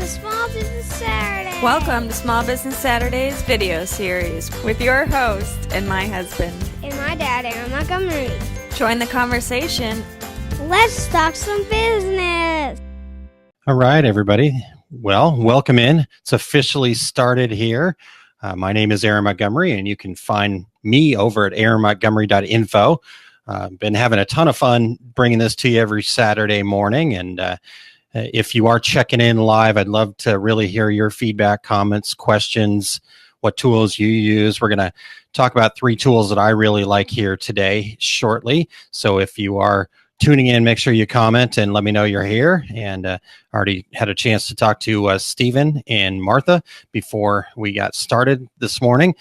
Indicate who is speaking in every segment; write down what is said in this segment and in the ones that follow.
Speaker 1: Small Business Saturday.
Speaker 2: Welcome to Small Business Saturday's video series with your host and my husband.
Speaker 1: And my dad, Aaron Montgomery.
Speaker 2: Join the conversation.
Speaker 1: Let's talk some business.
Speaker 3: All right, everybody. Well, welcome in. It's officially started here. My name is Aaron Montgomery, and you can find me over at aaronmontgomery.info. Been having a ton of fun bringing this to you every Saturday morning. And if you are checking in live, I'd love to really hear your feedback, comments, questions, what tools you use. We're going to talk about 3 tools that I really like here today shortly. So if you are tuning in, make sure you comment and let me know you're here. And already had a chance to talk to Stephen and Martha before we got started this morning.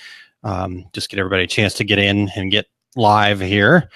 Speaker 3: Just get everybody a chance to get in and get live here.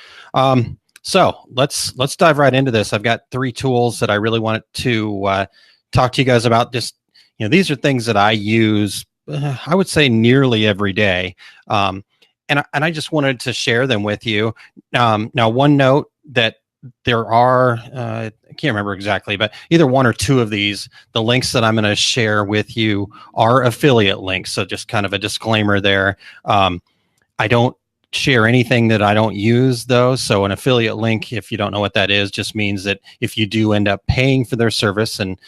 Speaker 3: So let's dive right into this. I've got 3 tools that I really wanted to talk to you guys about. Just, these are things that I use, I would say nearly every day. And I just wanted to share them with you. Now, one note that there are, I can't remember exactly, but either 1 or 2 of these, the links that I'm going to share with you are affiliate links. So just kind of a disclaimer there. I don't share anything that I don't use, though. So an affiliate link, if you don't know what that is, just means that if you do end up paying for their service, and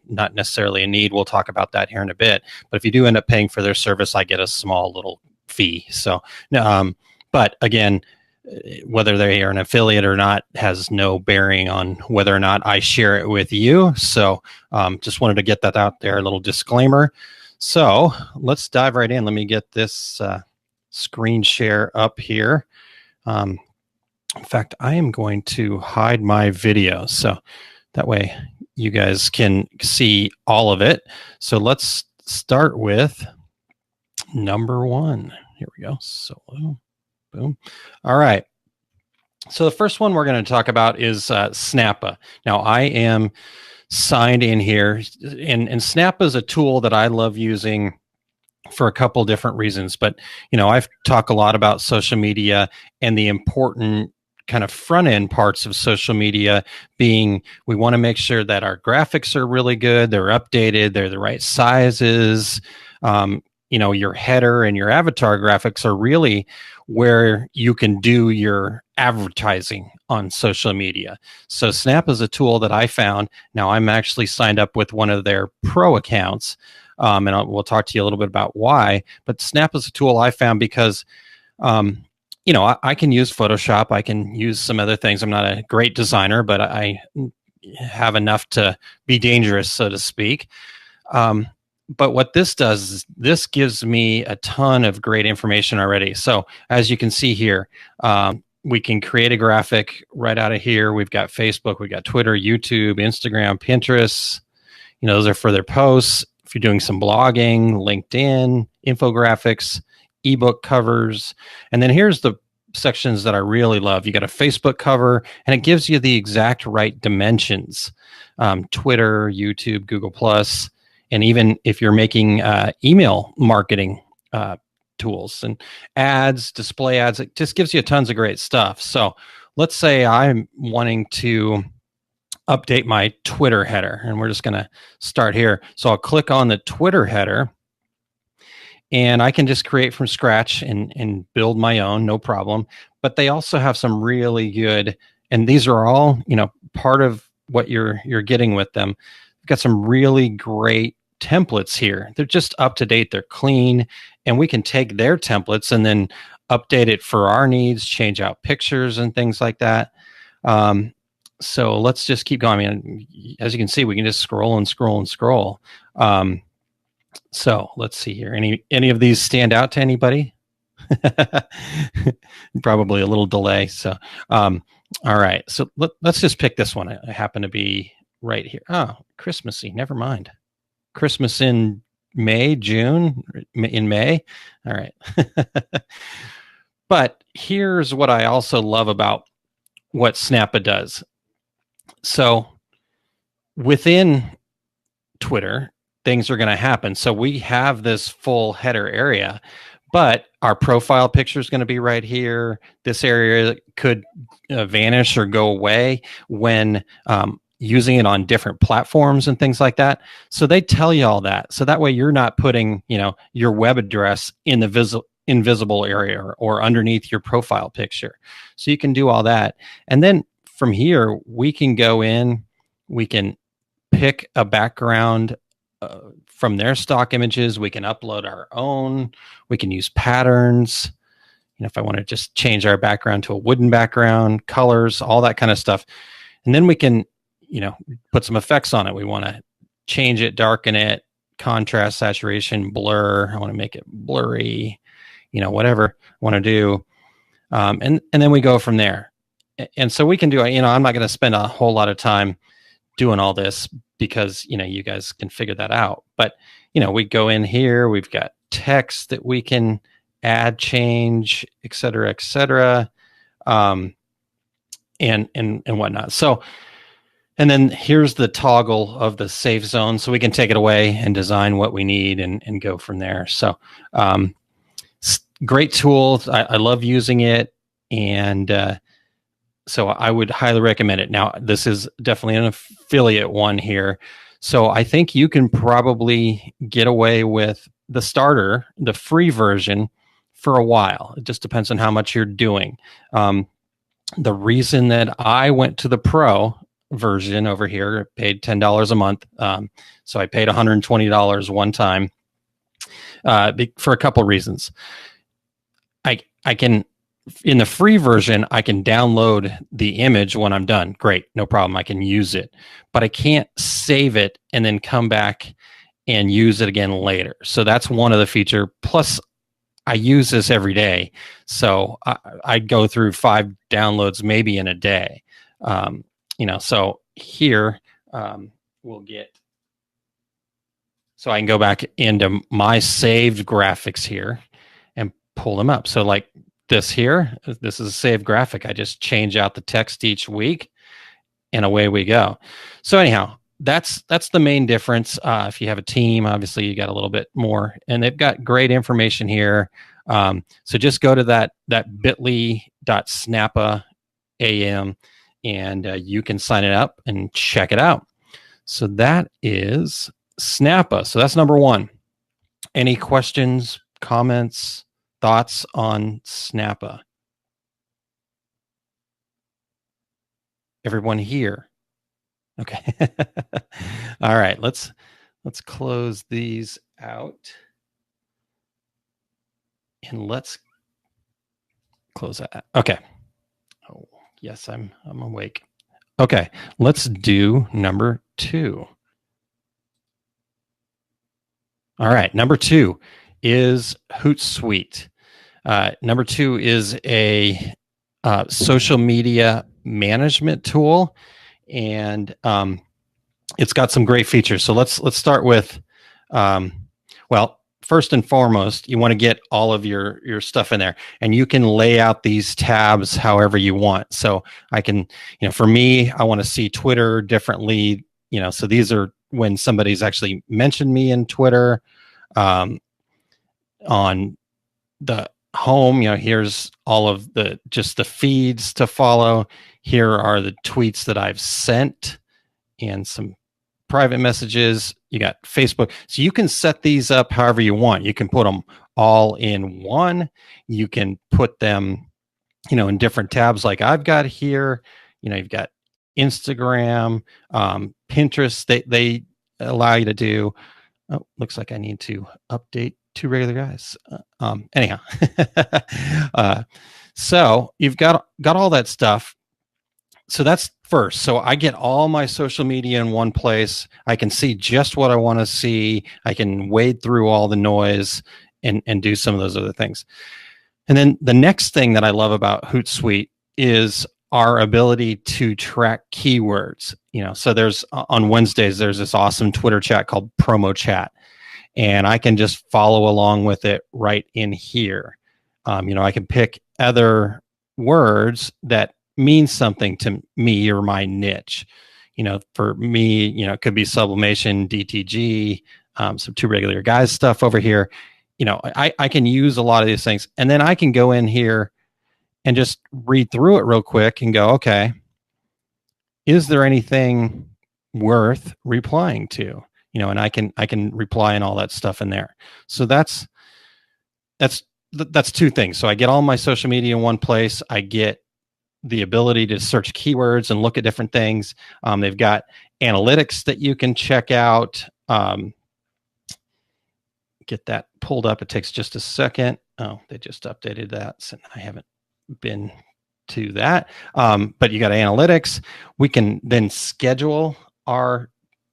Speaker 3: not necessarily a need, we'll talk about that here in a bit. But if you do end up paying for their service, I get a small little fee. So, but again, whether they are an affiliate or not has no bearing on whether or not I share it with you. So just wanted to get that out there, a little disclaimer. So let's dive right in. Let me get this screen share up here. In fact, I am going to hide my video so that way you guys can see all of it. So start with number 1. Here we go. Solo. Boom. All right. So the first one we're going to talk about is Snappa. Now, I am signed in here, and Snappa is a tool that I love using for a couple different reasons. But, I've talked a lot about social media and the important kind of front end parts of social media being, we want to make sure that our graphics are really good, they're updated, they're the right sizes. Your header and your avatar graphics are really where you can do your advertising on social media. So Snap is a tool that I found. Now I'm actually signed up with one of their pro accounts, and we'll talk to you a little bit about why. But Snap is a tool I found because, I can use Photoshop. I can use some other things. I'm not a great designer, but I have enough to be dangerous, so to speak. But what this does is this gives me a ton of great information already. So as you can see here, we can create a graphic right out of here. We've got Facebook, we've got Twitter, YouTube, Instagram, Pinterest. Those are for their posts. If you're doing some blogging, LinkedIn, infographics, ebook covers. And then here's the sections that I really love. You got a Facebook cover, and it gives you the exact right dimensions. Twitter, YouTube, Google+. And even if you're making email marketing tools and ads, display ads, it just gives you tons of great stuff. So let's say I'm wanting to update my Twitter header, and we're just going to start here. So I'll click on the Twitter header, and I can just create from scratch and build my own, no problem. But they also have some really good, and these are all, part of what you're getting with them. Got some really great templates here. They're just up to date. They're clean, and we can take their templates and then update it for our needs, change out pictures and things like that. So let's just keep going. I mean, as you can see, we can just scroll and scroll and scroll. So let's see here. Any of these stand out to anybody? Probably a little delay. So, all right. So let's just pick this one. I happen to be right here. Oh, Christmassy. Never mind. Christmas in June, in May. All right. But here's what I also love about what Snappa does. So within Twitter, things are going to happen. So we have this full header area, but our profile picture is going to be right here. This area could vanish or go away when using it on different platforms and things like that. So they tell you all that. So that way you're not putting, your web address in the invisible area or underneath your profile picture. So you can do all that. And then from here, we can go in, we can pick a background from their stock images. We can upload our own. We can use patterns. If I want to just change our background to a wooden background, colors, all that kind of stuff. And then we can, put some effects on it. We want to change it, darken it, contrast, saturation, blur. I want to make it blurry, whatever I want to do. And then we go from there. And so we can do, I'm not going to spend a whole lot of time doing all this because, you guys can figure that out. But, we go in here, we've got text that we can add, change, et cetera, and whatnot. So, and then here's the toggle of the safe zone. So we can take it away and design what we need and go from there. So, great tool. I love using it. And, so I would highly recommend it. Now, this is definitely an affiliate one here. So I think you can probably get away with the starter, the free version, for a while. It just depends on how much you're doing. The reason that I went to the pro version over here, paid $10 a month. So I paid $120 one time for a couple of reasons. I can, in the free version, I can download the image when I'm done. Great, no problem. I can use it, but I can't save it and then come back and use it again later. So that's one of the feature. Plus, I use this every day. So I go through 5 downloads maybe in a day. So here we'll get, so I can go back into my saved graphics here and pull them up. So like this here, this is a saved graphic. I just change out the text each week and away we go. So anyhow, that's the main difference. If you have a team, obviously you got a little bit more, and they've got great information here. So just go to that bit.ly.snappa.am and you can sign it up and check it out. So that is Snappa. So that's number 1. Any questions, comments, thoughts on Snappa? Everyone here? Okay. All right. Let's close these out. And let's close that. Okay. Oh, yes, I'm awake. Okay. Let's do number 2. All right. Number 2 is Hootsuite. Number 2 is a social media management tool, and it's got some great features. So let's start with, first and foremost, you want to get all of your stuff in there, and you can lay out these tabs however you want. So I can, for me, I want to see Twitter differently. So these are when somebody's actually mentioned me in Twitter. On the home, here's all of the feeds to follow. Here are the tweets that I've sent and some private messages. You got Facebook. So you can set these up however you want. You can put them all in one. You can put them, in different tabs like I've got here. You've got Instagram, Pinterest. They allow you to do. Oh, looks like I need to update 2 regular guys. Anyhow, so you've got all that stuff. So that's first. So I get all my social media in one place. I can see just what I want to see. I can wade through all the noise and do some of those other things. And then the next thing that I love about Hootsuite is our ability to track keywords. So there's on Wednesdays, there's this awesome Twitter chat called Promo Chat. And I can just follow along with it right in here. I can pick other words that mean something to me or my niche. For me, it could be sublimation, DTG, some 2 regular guys stuff over here. I can use a lot of these things. And then I can go in here and just read through it real quick and go, okay, is there anything worth replying to? And I can reply and all that stuff in there. So that's two things. So I get all my social media in one place. I get the ability to search keywords and look at different things. They've got analytics that you can check out. Get that pulled up. It takes just a second. Oh, they just updated that. So I haven't been to that. But you got analytics. We can then schedule our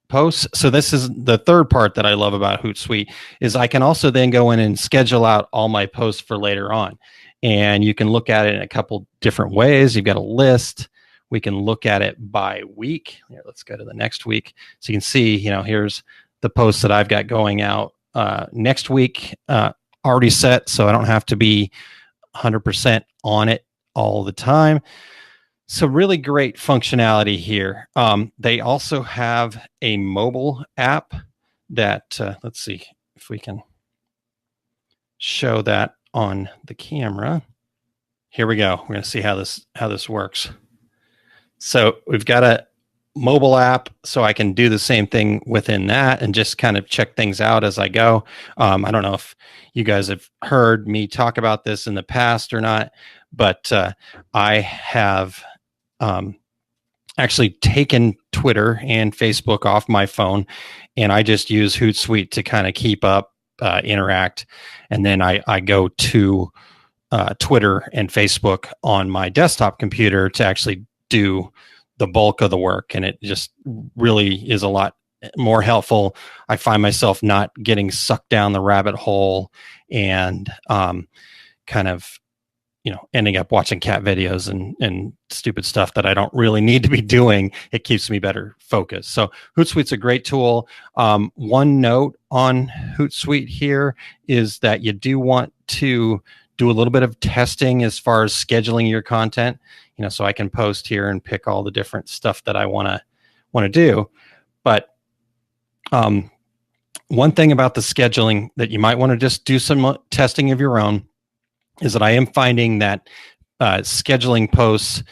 Speaker 3: posts. So this is the third part that I love about Hootsuite is I can also then go in and schedule out all my posts for later on. And you can look at it in a couple different ways. You've got a list. We can look at it by week. Here, let's go to the next week. So you can see, here's the posts that I've got going out next week already set. So I don't have to be 100% on it all the time. So really great functionality here. They also have a mobile app that, let's see if we can show that on the camera. Here we go. We're going to see how this works. So we've got a mobile app, so I can do the same thing within that and just kind of check things out as I go. I don't know if you guys have heard me talk about this in the past or not, but I have actually taken Twitter and Facebook off my phone, and I just use Hootsuite to kind of keep up, interact, and then I go to Twitter and Facebook on my desktop computer to actually do the bulk of the work, and it just really is a lot more helpful. I find myself not getting sucked down the rabbit hole and kind of ending up watching cat videos and stupid stuff that I don't really need to be doing. It keeps me better focused. So Hootsuite's a great tool. One note on Hootsuite here is that you do want to do a little bit of testing as far as scheduling your content, so I can post here and pick all the different stuff that I want to do. But one thing about the scheduling that you might want to just do some testing of your own is that I am finding that scheduling posts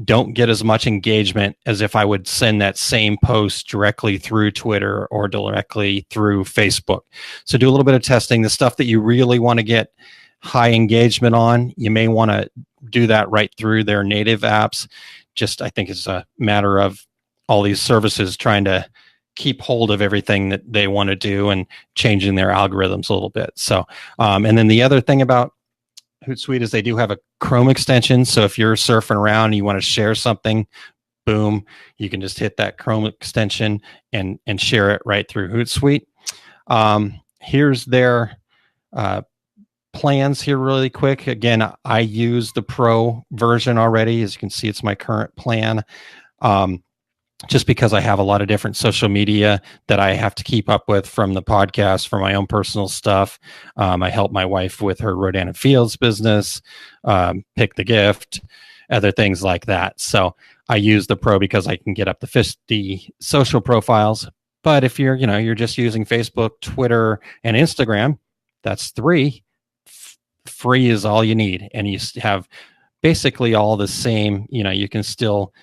Speaker 3: don't get as much engagement as if I would send that same post directly through Twitter or directly through Facebook. So do a little bit of testing. The stuff that you really want to get high engagement on, you may want to do that right through their native apps. I think it's a matter of all these services trying to keep hold of everything that they want to do and changing their algorithms a little bit. So, and then the other thing about Hootsuite is they do have a Chrome extension. So if you're surfing around and you want to share something, boom, you can just hit that Chrome extension and share it right through Hootsuite. Here's their plans here really quick. Again, I use the Pro version already. As you can see, it's my current plan. Just because I have a lot of different social media that I have to keep up with from the podcast, for my own personal stuff. I help my wife with her Rodan & Fields business, Pick the Gift, other things like that. So I use the Pro because I can get up to 50 social profiles. But if you're just using Facebook, Twitter, and Instagram, that's 3. Free is all you need. And you have basically all the same, you can still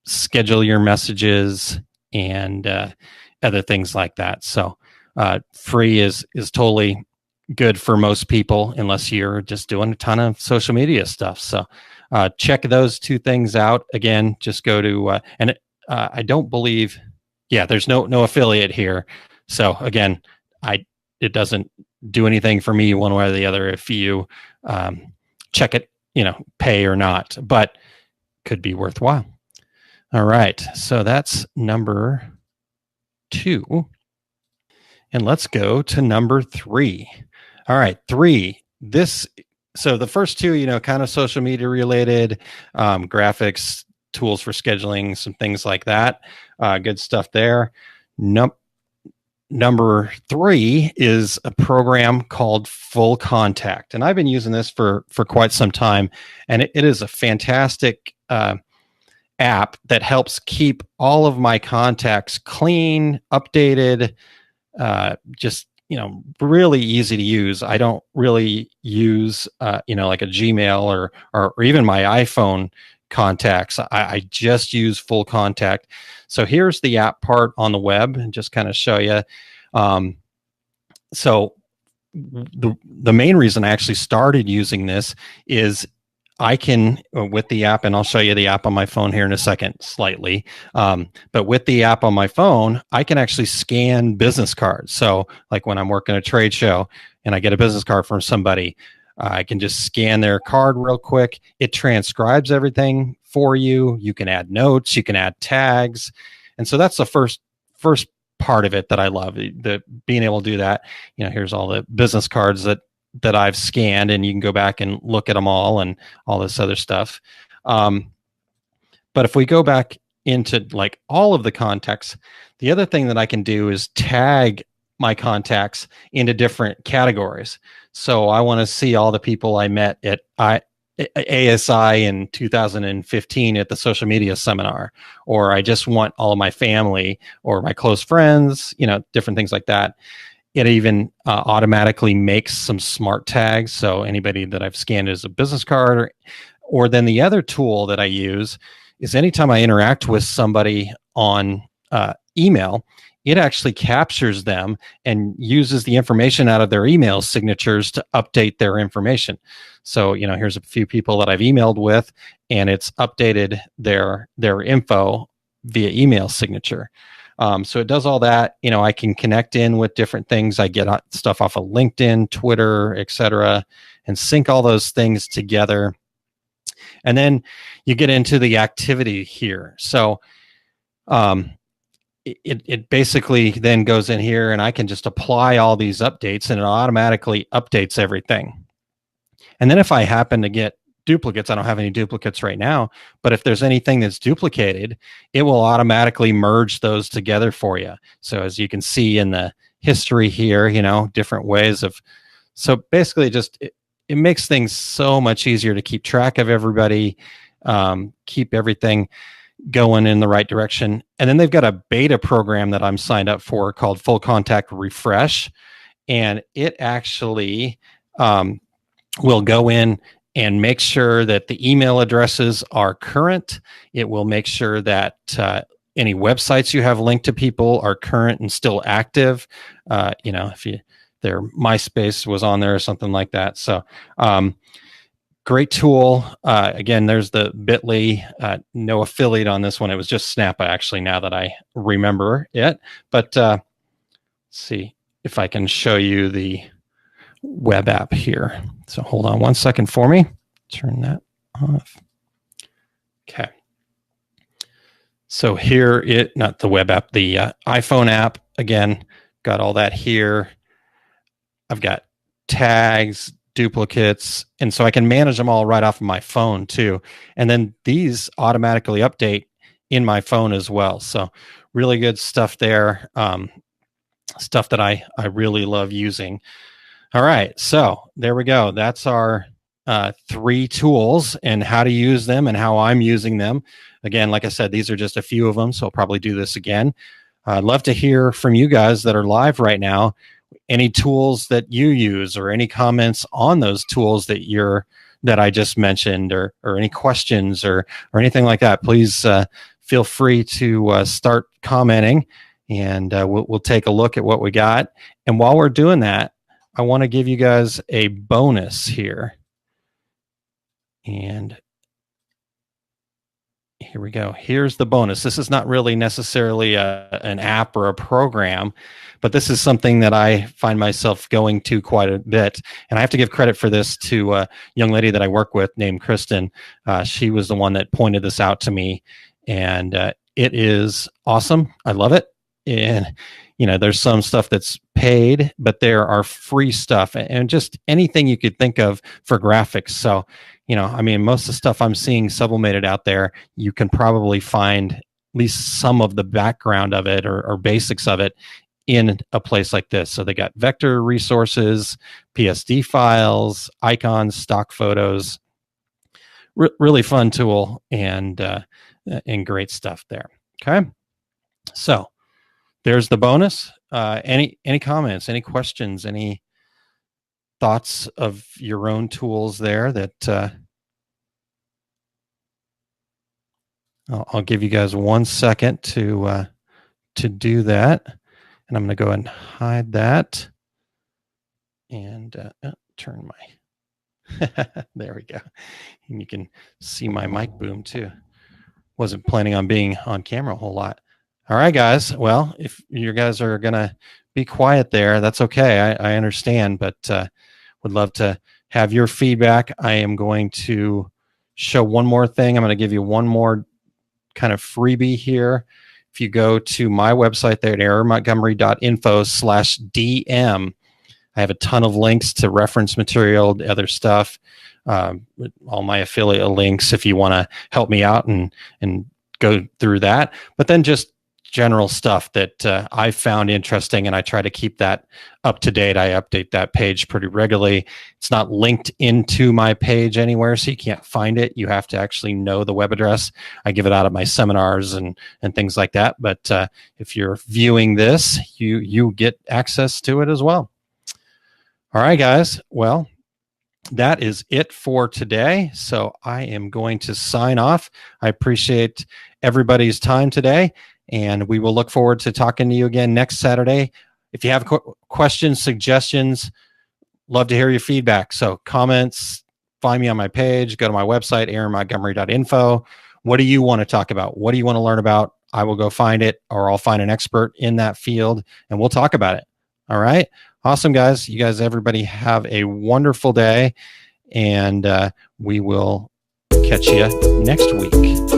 Speaker 3: schedule your messages and other things like that. So free is totally good for most people, unless you're just doing a ton of social media stuff. So check those 2 things out. Again, just go to I don't believe, there's no affiliate here. So again, it doesn't do anything for me one way or the other if you check it, pay or not, but could be worthwhile. All right, so that's number 2. And let's go to number 3. All right, 3. So the first 2, kind of social media related, graphics, tools for scheduling, some things like that. Good stuff there. Number 3 is a program called Full Contact. And I've been using this for quite some time. And it is a fantastic app that helps keep all of my contacts clean, updated, just, really easy to use. I don't really use, like a Gmail or even my iPhone contacts. I just use full contact. So here's the app part on the web, and just kind of show you. So the main reason I actually started using this is I can, with the app, and I'll show you the app on my phone here in a second slightly, but with the app on my phone, I can actually scan business cards. So like when I'm working a trade show and I get a business card from somebody, I can just scan their card real quick. It transcribes everything for you. You can add notes, you can add tags. And so that's the first part of it that I love, the being able to do that. Here's all the business cards that I've scanned, and you can go back and look at them all and all this other stuff. But if we go back into like all of the contacts, the other thing that I can do is tag my contacts into different categories. So I want to see all the people I met at ASI in 2015 at the social media seminar, or I just want all of my family or my close friends, different things like that. It even automatically makes some smart tags. So anybody that I've scanned as a business card, or then the other tool that I use is anytime I interact with somebody on email, it actually captures them and uses the information out of their email signatures to update their information. So, here's a few people that I've emailed with, and it's updated their info via email signature. So it does all that. I can connect in with different things. I get stuff off of LinkedIn, Twitter, etc., and sync all those things together. And then you get into the activity here. So it basically then goes in here, and I can just apply all these updates, and it automatically updates everything. And then if I happen to get duplicates, I don't have any duplicates right now, but if there's anything that's duplicated, it will automatically merge those together for you. So as you can see in the history here, different ways of, so basically it makes things so much easier to keep track of everybody, keep everything going in the right direction. And then they've got a beta program that I'm signed up for called Full Contact Refresh. And it actually will go in and make sure that the email addresses are current. It will make sure that any websites you have linked to people are current and still active. If their MySpace was on there or something like that. So great tool. Again, there's the Bitly, no affiliate on this one. It was just Snappa, actually, now that I remember it. But let's see if I can show you the web app here. So hold on one second for me. Turn that off. Okay. So here not the web app, the iPhone app, again, got all that here. I've got tags, duplicates, and so I can manage them all right off of my phone too. And then these automatically update in my phone as well. So really good stuff there. Stuff that I really love using. All right, so there we go. That's our 3 tools and how to use them and how I'm using them. Again, like I said, these are just a few of them, so I'll probably do this again. I'd love to hear from you guys that are live right now. Any tools that you use, or any comments on those tools that I just mentioned, or any questions or anything like that. Please feel free to start commenting, and we'll take a look at what we got. And while we're doing that, I want to give you guys a bonus here. And here we go. Here's the bonus. This is not really necessarily an app or a program, but this is something that I find myself going to quite a bit. And I have to give credit for this to a young lady that I work with named Kristen. She was the one that pointed this out to me, and it is awesome. I love it. And there's some stuff that's paid, but there are free stuff and just anything you could think of for graphics. So, most of the stuff I'm seeing sublimated out there, you can probably find at least some of the background of it or basics of it in a place like this. So they got vector resources, PSD files, icons, stock photos. Really fun tool and great stuff there. Okay. So there's the bonus. Any comments, any questions, any thoughts of your own tools there that I'll give you guys 1 second to do that. And I'm going to go ahead and hide that. And turn my, there we go. And you can see my mic boom too. Wasn't planning on being on camera a whole lot. All right, guys. Well, if you guys are going to be quiet there, that's okay. I understand, but would love to have your feedback. I am going to show one more thing. I'm going to give you one more kind of freebie here. If you go to my website there at aaronmontgomery.info/DM, I have a ton of links to reference material, other stuff, all my affiliate links if you want to help me out and go through that. But then just general stuff that I found interesting, and I try to keep that up to date. I update that page pretty regularly. It's not linked into my page anywhere, so you can't find it. You have to actually know the web address. I give it out at my seminars and things like that. But if you're viewing this, you get access to it as well. All right, guys. Well, that is it for today. So I am going to sign off. I appreciate everybody's time today, and we will look forward to talking to you again next Saturday. If you have questions, suggestions, love to hear your feedback. So comments, find me on my page, go to my website, aaronmontgomery.info. What do you want to talk about? What do you want to learn about? I will go find it, or I'll find an expert in that field, and we'll talk about it. All right. Awesome, guys. You guys, everybody have a wonderful day, and we will catch you next week.